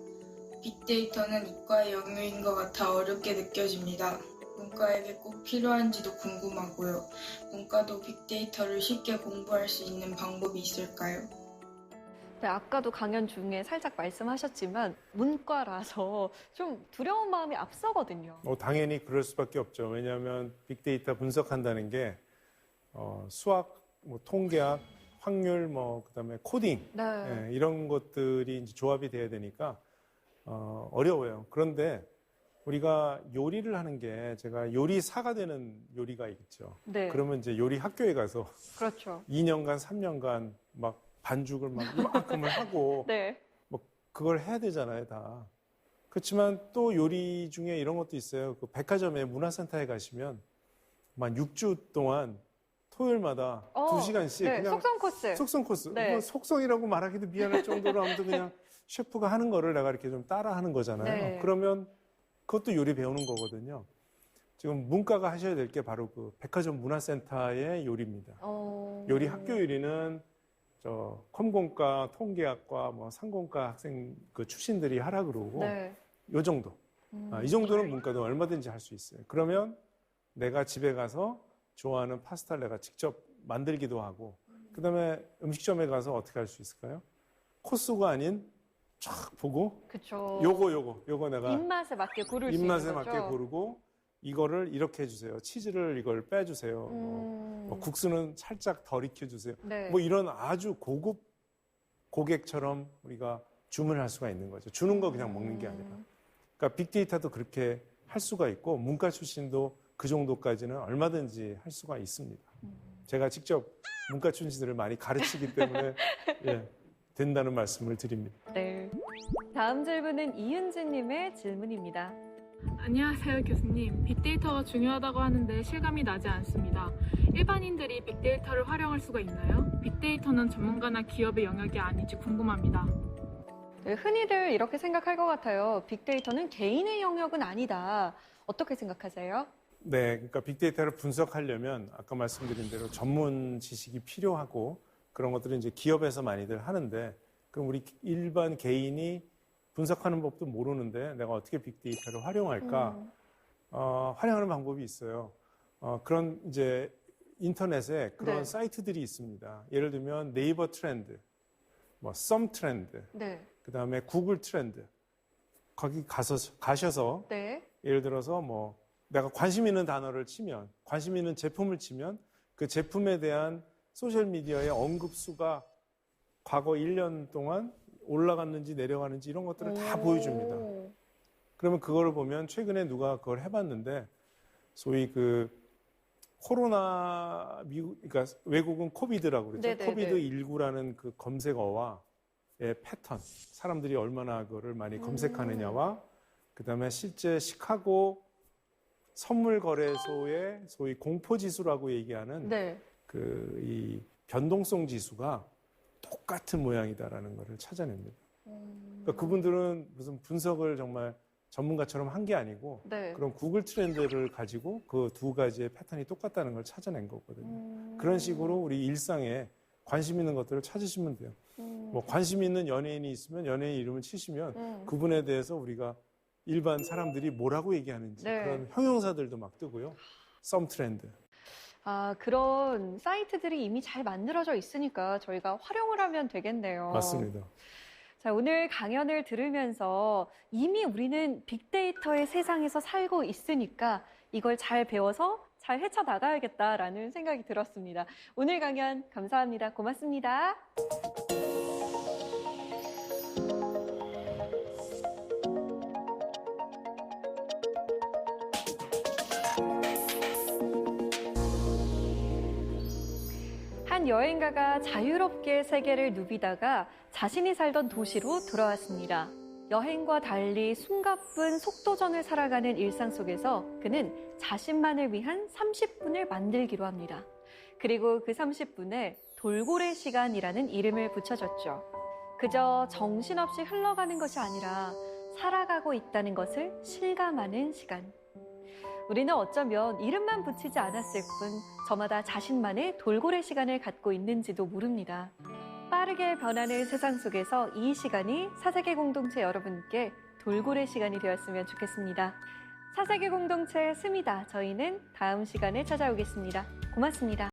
빅데이터는 이과의 영역인 것 같아 어렵게 느껴집니다. 문과에게 꼭 필요한지도 궁금하고요. 문과도 빅데이터를 쉽게 공부할 수 있는 방법이 있을까요? 네, 아까도 강연 중에 살짝 말씀하셨지만 문과라서 좀 두려운 마음이 앞서거든요. 당연히 그럴 수밖에 없죠. 왜냐하면 빅데이터 분석한다는 게 수학, 통계학, 확률, 그다음에 코딩 네. 이런 것들이 이제 조합이 돼야 되니까 어려워요. 그런데 우리가 요리를 하는 게 제가 요리사가 되는 요리가 있죠. 네. 그러면 이제 요리 학교에 가서 그렇죠. 2년간, 3년간 막 반죽을 막 이만큼을 하고 네. 그걸 해야 되잖아요, 다. 그렇지만 또 요리 중에 이런 것도 있어요. 그 백화점에 문화센터에 가시면 만 6주 동안 토요일마다 2시간씩 네, 그냥 속성 코스. 속성 코스. 네. 뭐 속성이라고 말하기도 미안할 정도로 아무튼 그냥 셰프가 하는 거를 내가 이렇게 좀 따라 하는 거잖아요. 네. 그러면 그것도 요리 배우는 거거든요. 지금 문과가 하셔야 될 게 바로 그 백화점 문화센터의 요리입니다. 요리 학교 요리는 컴공과, 통계학과, 상공과 학생 출신들이 하라 그러고 네. 요 정도. 이 정도는 문과도 얼마든지 할 수 있어요. 그러면 내가 집에 가서 좋아하는 파스타를 내가 직접 만들기도 하고, 그 다음에 음식점에 가서 어떻게 할 수 있을까요? 코스가 아닌 쫙 보고, 그쵸. 요거 내가 입맛에 맞게 고를 수 있는 입맛에 거죠. 맞게 고르고, 이거를 이렇게 해주세요. 치즈를 이걸 빼주세요. 국수는 살짝 덜 익혀주세요. 네. 이런 아주 고급 고객처럼 우리가 주문할 수가 있는 거죠. 주는 거 그냥 먹는 게 아니라. 그러니까 빅데이터도 그렇게 할 수가 있고, 문과 출신도 그 정도까지는 얼마든지 할 수가 있습니다. 제가 직접 문과 출신들을 많이 가르치기 때문에 된다는 말씀을 드립니다. 네. 다음 질문은 이윤지님의 질문입니다. 안녕하세요, 교수님. 빅데이터가 중요하다고 하는데 실감이 나지 않습니다. 일반인들이 빅데이터를 활용할 수가 있나요? 빅데이터는 전문가나 기업의 영역이 아닌지 궁금합니다. 네, 흔히들 이렇게 생각할 것 같아요. 빅데이터는 개인의 영역은 아니다. 어떻게 생각하세요? 네, 그러니까 빅데이터를 분석하려면 아까 말씀드린 대로 전문 지식이 필요하고 그런 것들은 이제 기업에서 많이들 하는데 그럼 우리 일반 개인이 분석하는 법도 모르는데 내가 어떻게 빅데이터를 활용할까? 활용하는 방법이 있어요. 그런 이제 인터넷에 그런 네. 사이트들이 있습니다. 예를 들면 네이버 트렌드, 뭐 썸 트렌드, 네. 그다음에 구글 트렌드. 거기 가셔서 네. 예를 들어서 뭐 내가 관심 있는 단어를 치면 관심 있는 제품을 치면 그 제품에 대한 소셜 미디어의 언급 수가 과거 1년 동안 올라갔는지 내려가는지 이런 것들을 다 보여줍니다. 그러면 그거를 보면 최근에 누가 그걸 해봤는데 소위 그 코로나 그러니까 외국은 코비드라고 그러죠. 네네네. 코비드19라는 그 검색어와의 패턴, 사람들이 얼마나 그거를 많이 검색하느냐와 그다음에 실제 시카고 선물 거래소의 소위 공포 지수라고 얘기하는 네. 그 이 변동성 지수가 똑같은 모양이다라는 것을 찾아냅니다. 그러니까 그분들은 무슨 분석을 정말 전문가처럼 한 게 아니고 네. 그런 구글 트렌드를 가지고 그 두 가지의 패턴이 똑같다는 걸 찾아낸 거거든요. 그런 식으로 우리 일상에 관심 있는 것들을 찾으시면 돼요. 뭐 관심 있는 연예인이 있으면 연예인 이름을 치시면 그분에 대해서 우리가 일반 사람들이 뭐라고 얘기하는지 네. 그런 형용사들도 막 뜨고요. 썸 트렌드. 아, 그런 사이트들이 이미 잘 만들어져 있으니까 저희가 활용을 하면 되겠네요. 맞습니다. 자, 오늘 강연을 들으면서 이미 우리는 빅데이터의 세상에서 살고 있으니까 이걸 잘 배워서 잘 헤쳐나가야겠다라는 생각이 들었습니다. 오늘 강연 감사합니다. 고맙습니다. 한 여행가가 자유롭게 세계를 누비다가 자신이 살던 도시로 돌아왔습니다. 여행과 달리 숨가쁜 속도전을 살아가는 일상 속에서 그는 자신만을 위한 30분을 만들기로 합니다. 그리고 그 30분에 돌고래 시간이라는 이름을 붙여줬죠. 그저 정신없이 흘러가는 것이 아니라 살아가고 있다는 것을 실감하는 시간. 우리는 어쩌면 이름만 붙이지 않았을 뿐 저마다 자신만의 돌고래 시간을 갖고 있는지도 모릅니다. 빠르게 변하는 세상 속에서 이 시간이 사세계 공동체 여러분께 돌고래 시간이 되었으면 좋겠습니다. 사세계 공동체 스미다. 저희는 다음 시간에 찾아오겠습니다. 고맙습니다.